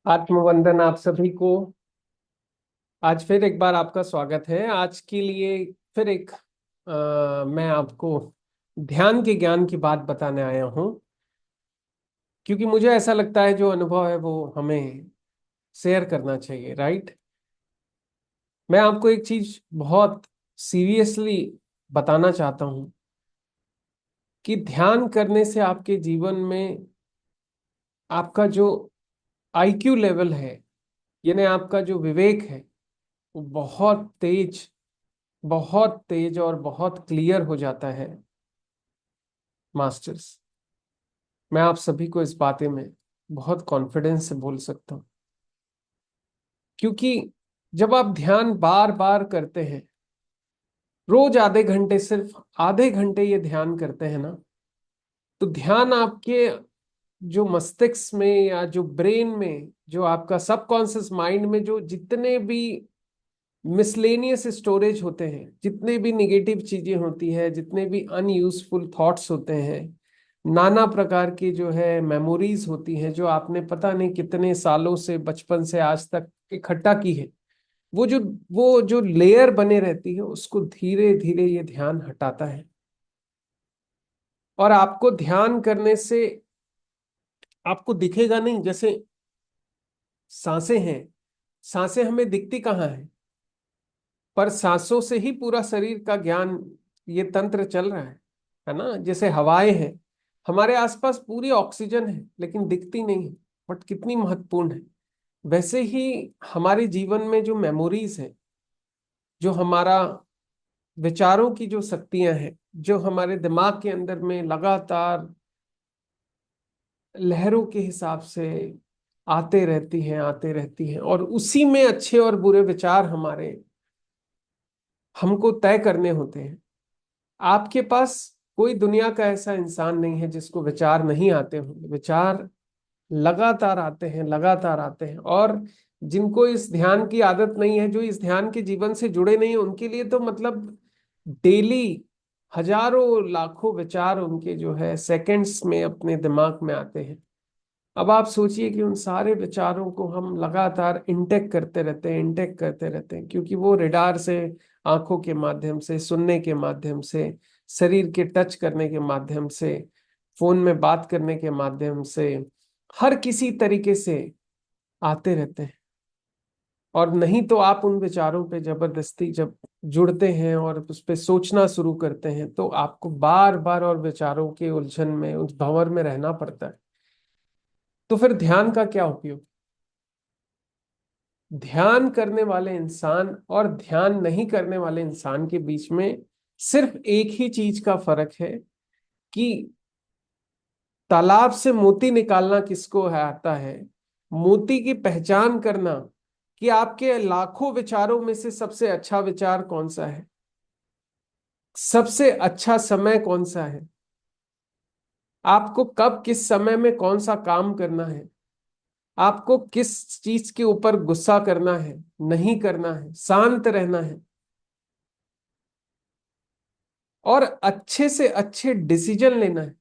आत्मवंदन आप सभी को। आज फिर एक बार आपका स्वागत है। आज के लिए फिर एक मैं आपको ध्यान के ज्ञान की बात बताने आया हूं, क्योंकि मुझे ऐसा लगता है जो अनुभव है वो हमें शेयर करना चाहिए, राइट। मैं आपको एक चीज बहुत सीरियसली बताना चाहता हूं कि ध्यान करने से आपके जीवन में आपका जो आईक्यू लेवल है, यानी आपका जो विवेक है, वो बहुत तेज और बहुत क्लियर हो जाता है मास्टर्स। मैं आप सभी को इस बाते में बहुत कॉन्फिडेंस से बोल सकता हूँ, क्योंकि जब आप ध्यान बार बार करते हैं, रोज आधे घंटे, सिर्फ आधे घंटे ये ध्यान करते हैं ना, तो ध्यान आपके जो मस्तिष्क में या जो ब्रेन में, जो आपका सबकॉन्शियस माइंड में जो जितने भी मिसलेनियस स्टोरेज होते हैं, जितने भी निगेटिव चीजें होती है, जितने भी अनयूजफुल थॉट्स होते हैं, नाना प्रकार की जो है मेमोरीज होती हैं, जो आपने पता नहीं कितने सालों से, बचपन से आज तक इकट्ठा की है, वो जो वो जो लेयर बने रहती है, उसको धीरे धीरे ये ध्यान हटाता है। और आपको ध्यान करने से आपको दिखेगा नहीं, जैसे सांसें हैं, सांसें हमें दिखती कहाँ है, पर सांसों से ही पूरा शरीर का ज्ञान, ये तंत्र चल रहा है ना। जैसे हवाएं हैं, हमारे आसपास पूरी ऑक्सीजन है लेकिन दिखती नहीं है, बट कितनी महत्वपूर्ण है। वैसे ही हमारे जीवन में जो मेमोरीज है, जो हमारा विचारों की जो शक्तियां हैं, जो हमारे दिमाग के अंदर में लगातार लहरों के हिसाब से आते रहती हैं, और उसी में अच्छे और बुरे विचार हमारे हमको तय करने होते हैं। आपके पास कोई दुनिया का ऐसा इंसान नहीं है जिसको विचार नहीं आते होंगे। विचार लगातार आते हैं, लगातार आते हैं। और जिनको इस ध्यान की आदत नहीं है, जो इस ध्यान के जीवन से जुड़े नहीं है, उनके लिए तो मतलब डेली हजारों लाखों विचार उनके जो है सेकंड्स में अपने दिमाग में आते हैं। अब आप सोचिए कि उन सारे विचारों को हम लगातार इंटेक करते रहते हैं, इंटेक करते रहते हैं, क्योंकि वो रेडार से, आंखों के माध्यम से, सुनने के माध्यम से, शरीर के टच करने के माध्यम से, फोन में बात करने के माध्यम से, हर किसी तरीके से आते रहते हैं। और नहीं तो आप उन विचारों पे जबरदस्ती जब जुड़ते हैं और उस पे सोचना शुरू करते हैं, तो आपको बार बार और विचारों के उलझन में, उस भंवर में रहना पड़ता है। तो फिर ध्यान का क्या उपयोग? ध्यान करने वाले इंसान और ध्यान नहीं करने वाले इंसान के बीच में सिर्फ एक ही चीज का फर्क है कि तालाब से मोती निकालना किसको है आता है, मोती की पहचान करना कि आपके लाखों विचारों में से सबसे अच्छा विचार कौन सा है, सबसे अच्छा समय कौन सा है, आपको कब किस समय में कौन सा काम करना है, आपको किस चीज के ऊपर गुस्सा करना है, नहीं करना है, शांत रहना है, और अच्छे से अच्छे डिसीजन लेना है।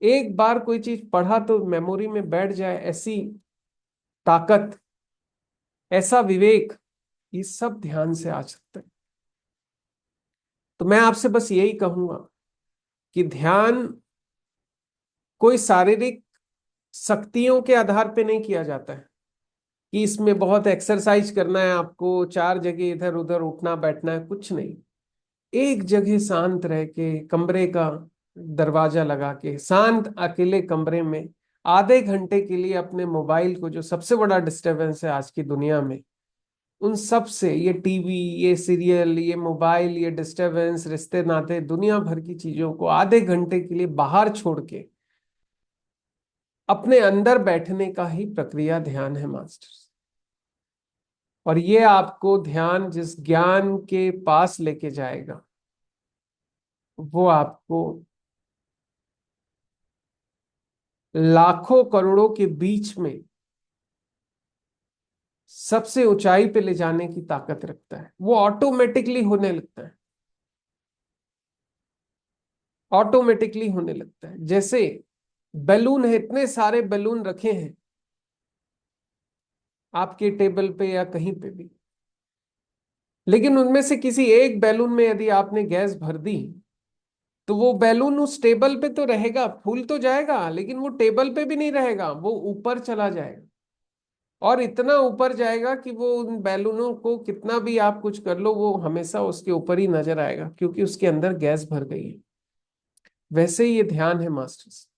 एक बार कोई चीज पढ़ा तो मेमोरी में बैठ जाए, ऐसी ताकत, ऐसा विवेक, ये सब ध्यान से आ सकता है। तो मैं आपसे बस यही कहूंगा कि ध्यान कोई शारीरिक शक्तियों के आधार पे नहीं किया जाता है, कि इसमें बहुत एक्सरसाइज करना है, आपको चार जगह इधर उधर उठना बैठना है, कुछ नहीं। एक जगह शांत रह के, कमरे का दरवाजा लगा के, शांत अकेले कमरे में आधे घंटे के लिए अपने मोबाइल को, जो सबसे बड़ा डिस्टरबेंस है आज की दुनिया में, उन सब से, ये टीवी, ये सीरियल, ये मोबाइल, ये डिस्टरबेंस, रिश्ते नाते, दुनिया भर की चीजों को आधे घंटे के लिए बाहर छोड़ के अपने अंदर बैठने का ही प्रक्रिया ध्यान है मास्टर्स। और ये आपको ध्यान जिस ज्ञान के पास लेके जाएगा, वो आपको लाखों करोड़ों के बीच में सबसे ऊंचाई पे ले जाने की ताकत रखता है। वो ऑटोमेटिकली होने लगता है, ऑटोमेटिकली होने लगता है। जैसे बैलून है, इतने सारे बैलून रखे हैं, आपके टेबल पे या कहीं पे भी। लेकिन उनमें से किसी एक बैलून में यदि आपने गैस भर दी, तो वो बैलून उस टेबल पे तो रहेगा, फूल तो जाएगा, लेकिन वो टेबल पे भी नहीं रहेगा, वो ऊपर चला जाएगा। और इतना ऊपर जाएगा कि वो उन बैलूनों को कितना भी आप कुछ कर लो, वो हमेशा उसके ऊपर ही नजर आएगा, क्योंकि उसके अंदर गैस भर गई है। वैसे ही ये ध्यान है मास्टर्स।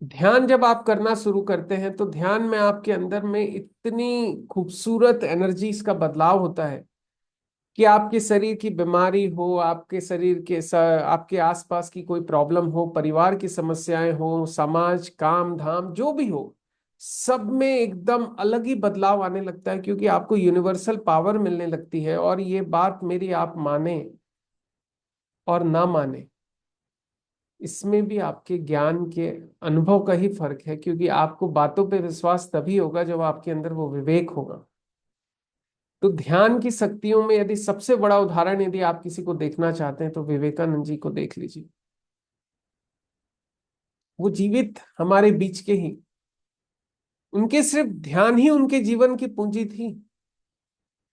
ध्यान जब आप करना शुरू करते हैं, तो ध्यान में आपके अंदर में इतनी खूबसूरत एनर्जीज का बदलाव होता है कि आपके शरीर की बीमारी हो, आपके शरीर के आपके आसपास की कोई प्रॉब्लम हो, परिवार की समस्याएं हो, समाज, काम धाम जो भी हो, सब में एकदम अलग ही बदलाव आने लगता है, क्योंकि आपको यूनिवर्सल पावर मिलने लगती है। और ये बात मेरी आप माने और ना माने, इसमें भी आपके ज्ञान के अनुभव का ही फर्क है, क्योंकि आपको बातों पे विश्वास तभी होगा जब आपके अंदर वो विवेक होगा। तो ध्यान की शक्तियों में यदि सबसे बड़ा उदाहरण यदि आप किसी को देखना चाहते हैं, तो विवेकानंद जी को देख लीजिए। वो जीवित हमारे बीच के ही, उनके सिर्फ ध्यान ही उनके जीवन की पूंजी थी।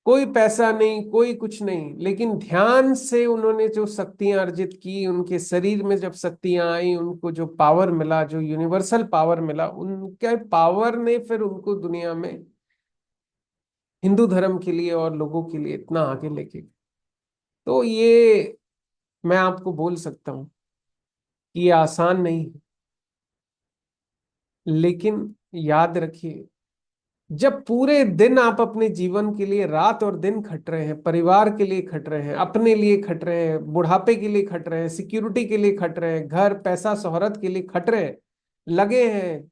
कोई पैसा नहीं, कोई कुछ नहीं, लेकिन ध्यान से उन्होंने जो शक्तियां अर्जित की, उनके शरीर में जब शक्तियां आई, उनको जो पावर मिला, जो यूनिवर्सल पावर मिला, उनके पावर ने फिर उनको दुनिया में हिंदू धर्म के लिए और लोगों के लिए इतना आगे लेके गए। तो ये मैं आपको बोल सकता हूँ कि ये आसान नहीं है। लेकिन याद रखिए, जब पूरे दिन आप अपने जीवन के लिए रात और दिन खट रहे हैं, परिवार के लिए खट रहे हैं, अपने लिए खट रहे हैं, बुढ़ापे के लिए खट रहे हैं, सिक्योरिटी के लिए खट रहे हैं, घर पैसा शोहरत के लिए खट रहे हैं, लगे हैं,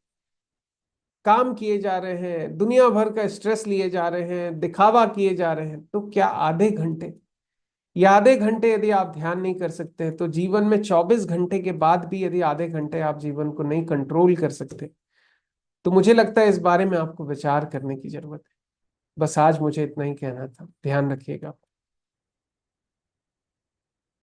काम किए जा रहे हैं, दुनिया भर का स्ट्रेस लिए जा रहे हैं, दिखावा किए जा रहे हैं, तो क्या आधे घंटे या आधे घंटे यदि आप ध्यान नहीं कर सकते, तो जीवन में 24 घंटे के बाद भी यदि आधे घंटे आप जीवन को नहीं कंट्रोल कर सकते, तो मुझे लगता है इस बारे में आपको विचार करने की जरूरत है। बस आज मुझे इतना ही कहना था। ध्यान रखिएगा।